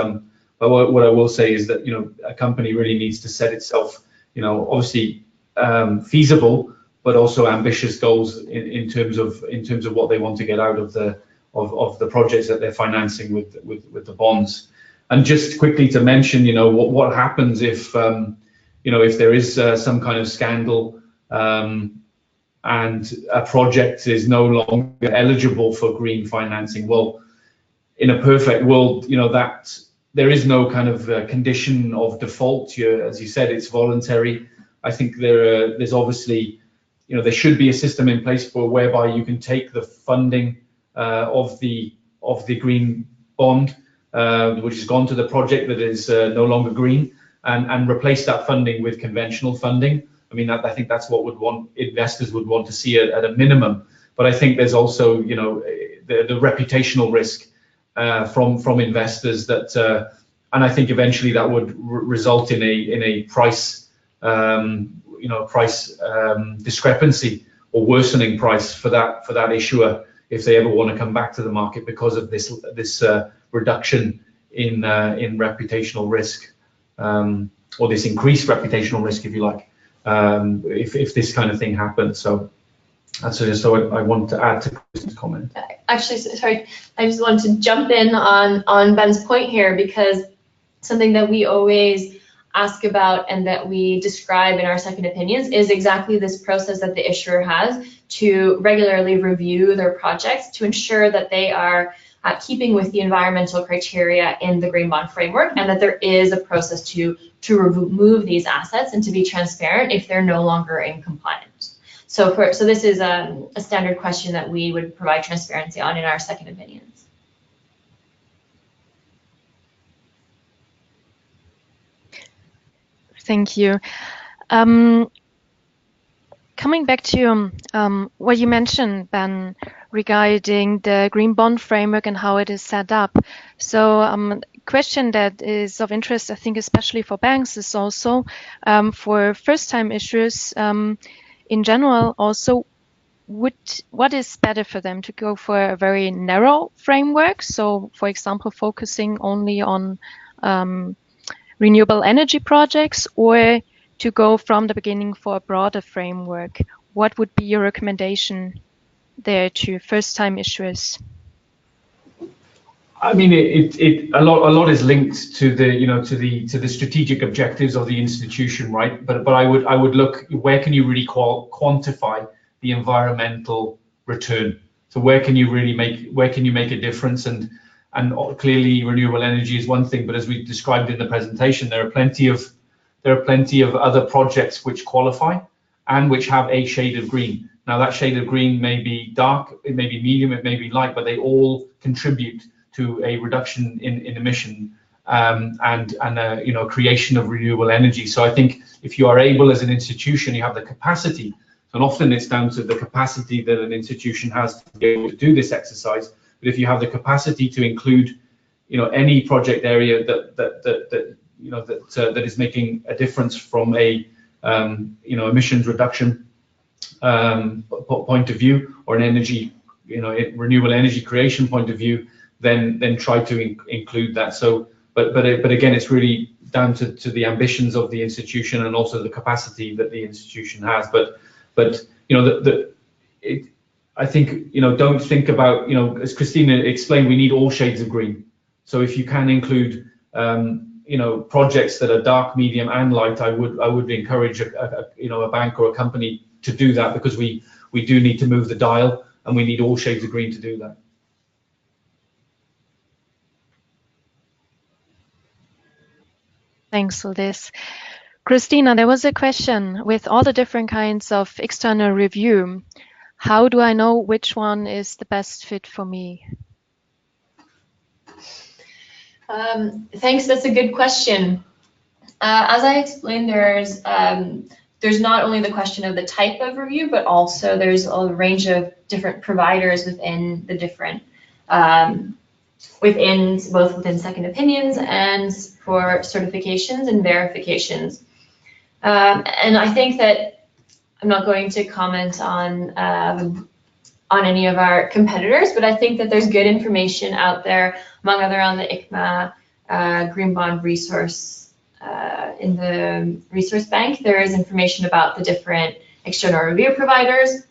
what I will say is that, you know, a company really needs to set itself, you know, obviously feasible, but also ambitious goals in terms of what they want to get out of the projects that they're financing with the bonds. And just quickly to mention, you know, what happens if you know, if there is some kind of scandal and a project is no longer eligible for green financing. Well, in a perfect world, you know, that there is no kind of condition of default. As you said, it's voluntary. I think there's obviously, you know, there should be a system in place for whereby you can take the funding of the green bond, which has gone to the project that is no longer green, and replace that funding with conventional funding. I mean, I think that's what investors would want to see at a minimum. But I think there's also, the reputational risk from investors that, and I think eventually that would result in a price, discrepancy or worsening price for that issuer if they ever want to come back to the market because of this reduction in reputational risk, or this increased reputational risk, if you like, if this kind of thing happens. So that's just what I want to add to Kristen's comment. Actually, sorry, I just wanted to jump in on Ben's point here, because something that we always ask about and that we describe in our second opinions is exactly this process that the issuer has to regularly review their projects to ensure that they are keeping with the environmental criteria in the Green Bond Framework, and that there is a process to remove these assets and to be transparent if they're no longer in compliance. So this is a standard question that we would provide transparency on in our second opinions. Thank you. Coming back to what you mentioned, Ben, regarding the Green Bond Framework and how it is set up. So question that is of interest, I think, especially for banks, is also for first-time issuers in general, also, what is better for them, to go for a very narrow framework? So, for example, focusing only on renewable energy projects, or to go from the beginning for a broader framework? What would be your recommendation there to first-time issuers? I mean, a lot is linked to the strategic objectives of the institution, right? But I would look, where can you really quantify the environmental return? So where can you make a difference? And clearly renewable energy is one thing, but as we described in the presentation, there are plenty of other projects which qualify and which have a shade of green. Now that shade of green may be dark, it may be medium, it may be light, but they all contribute to a reduction in emission and creation of renewable energy. So I think if you are able as an institution, you have the capacity, and often it's down to the capacity that an institution has to be able to do this exercise. But if you have the capacity to include, any project area that is making a difference from a emissions reduction point of view, or an energy, renewable energy creation point of view, then try to include that. So, but again, it's really down to the ambitions of the institution and also the capacity that the institution has. But I think, don't think about, as Christina explained, we need all shades of green. So if you can include, projects that are dark, medium, and light, I would encourage a bank or a company to do that, because we do need to move the dial, and we need all shades of green to do that. Thanks for this. Christina, there was a question with all the different kinds of external review. How do I know which one is the best fit for me? Thanks, that's a good question. As I explained, there's not only the question of the type of review, but also there's a range of different providers within the different, both within second opinions and for certifications and verifications. And I think that I'm not going to comment on any of our competitors, but I think that there's good information out there, among other on the ICMA Green Bond Resource, in the Resource Bank. There is information about the different external review providers,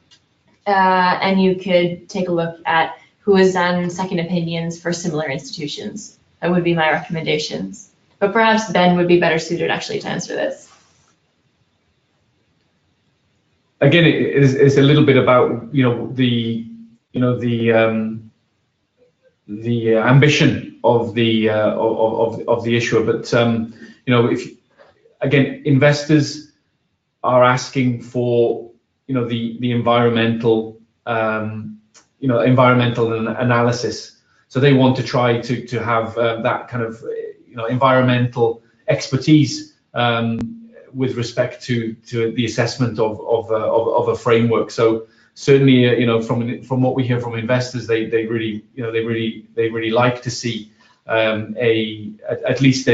and you could take a look at who has done second opinions for similar institutions. That would be my recommendations. But perhaps Ben would be better suited actually to answer this. Again, it's a little bit about the ambition of the issuer, but if again, investors are asking for the environmental environmental analysis, so they want to try to have that kind of environmental expertise with respect to the assessment of a framework. So certainly, from what we hear from investors, they really like to see at least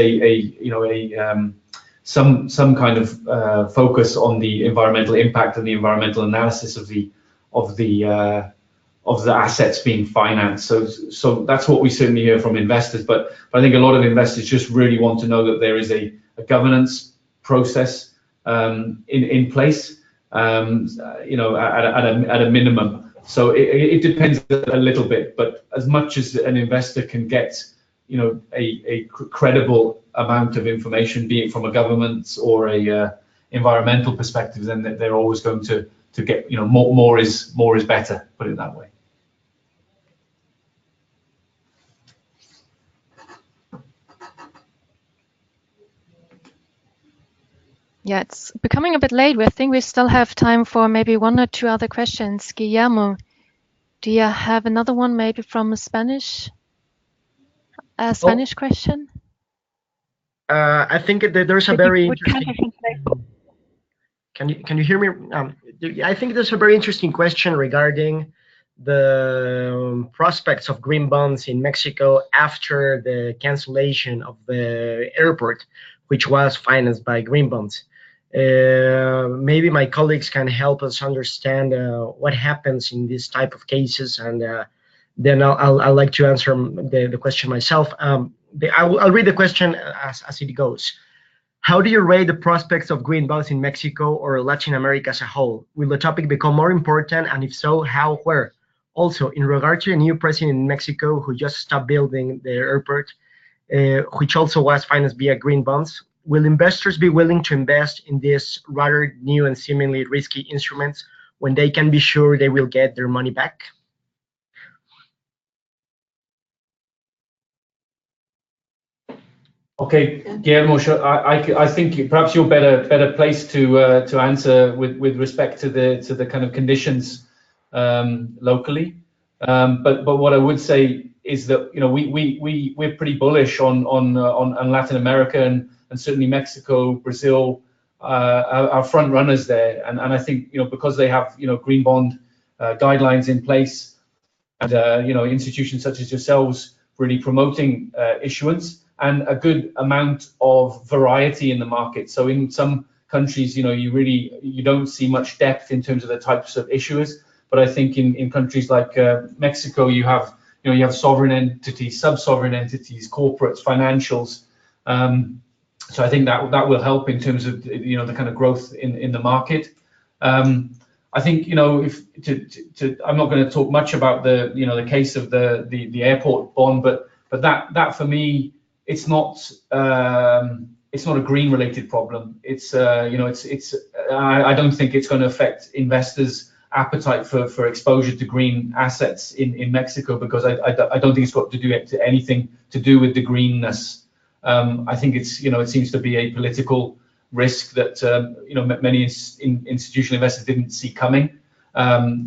some kind of focus on the environmental impact and the environmental analysis of the assets being financed. So that's what we certainly hear from investors. But I think a lot of investors just really want to know that there is a governance process in place, at a minimum. So it depends a little bit, but as much as an investor can get, a credible amount of information, be it from a government or a environmental perspective, then they're always going to get, more is better, put it that way. Yeah, it's becoming a bit late. I think we still have time for maybe one or two other questions. Guillermo, do you have another one, maybe from a Spanish question? I think that there's a very interesting. Can you hear me? I think there's a very interesting question regarding the prospects of green bonds in Mexico after the cancellation of the airport, which was financed by green bonds. Maybe my colleagues can help us understand what happens in this type of cases, and then I'll like to answer the question myself. I'll read the question as it goes. How do you rate the prospects of green bonds in Mexico or Latin America as a whole? Will the topic become more important, and if so, how, where? Also, in regard to a new president in Mexico who just stopped building the airport, which also was financed via green bonds, will investors be willing to invest in these rather new and seemingly risky instruments when they can be sure they will get their money back? Okay, Guillermo, I think perhaps you're better placed to answer with respect to the kind of conditions locally. But what I would say is that we're pretty bullish on Latin America and certainly Mexico, Brazil, are front runners there, and I think because they have green bond guidelines in place, and institutions such as yourselves really promoting issuance, and a good amount of variety in the market. So in some countries, you don't see much depth in terms of the types of issuers. But I think in countries like Mexico, you have sovereign entities, sub-sovereign entities, corporates, financials. So I think that will help in terms of the kind of growth in the market. I think I'm not going to talk much about the case of the airport bond, but that for me, it's not a green related problem. I don't think it's going to affect investors' appetite for exposure to green assets in Mexico, because I don't think it's got to do anything to do with the greenness. I think it seems to be a political risk that many institutional investors didn't see coming.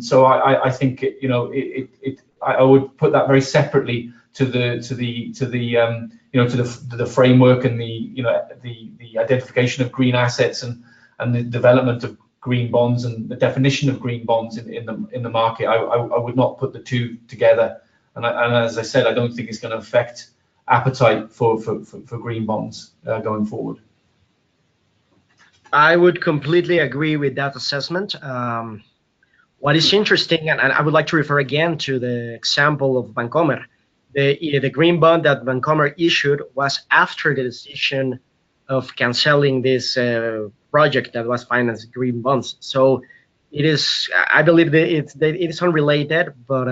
So I think I would put that very separately to the framework and the identification of green assets and the development of green bonds and the definition of green bonds in the market. I would not put the two together, and as I said, I don't think it's going to affect appetite for green bonds going forward. I would completely agree with that assessment. What is interesting, and I would like to refer again to the example of Vancomer. The green bond that Vancomer issued was after the decision of canceling this project that was financed green bonds. So it is, I believe that it is unrelated, but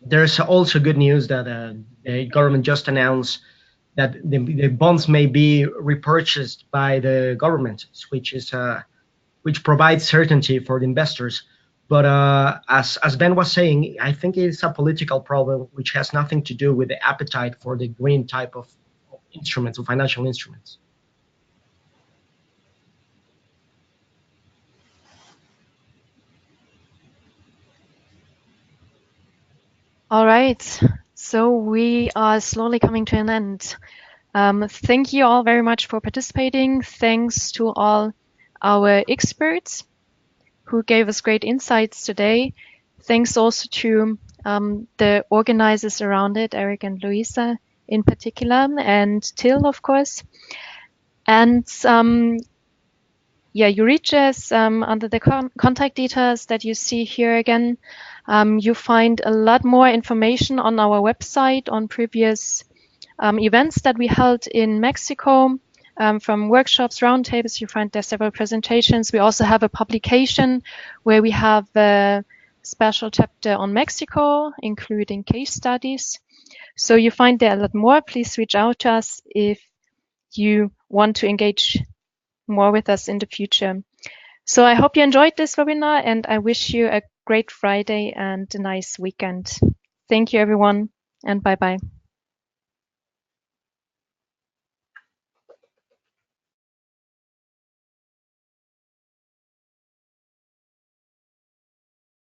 there's also good news that the government just announced that the bonds may be repurchased by the government, which provides certainty for the investors. But as Ben was saying, I think it's a political problem which has nothing to do with the appetite for the green type of instruments or financial instruments. All right, so we are slowly coming to an end. Thank you all very much for participating. Thanks to all our experts who gave us great insights today. Thanks also to the organizers around it, Eric and Luisa in particular, and Till, of course. And you reach us under the contact details that you see here again. You find a lot more information on our website on previous events that we held in Mexico, from workshops, roundtables. You find there several presentations. We also have a publication where we have a special chapter on Mexico, including case studies. So you find there a lot more. Please reach out to us if you want to engage more with us in the future. So I hope you enjoyed this webinar, and I wish you a great Friday and a nice weekend. Thank you, everyone, and bye-bye.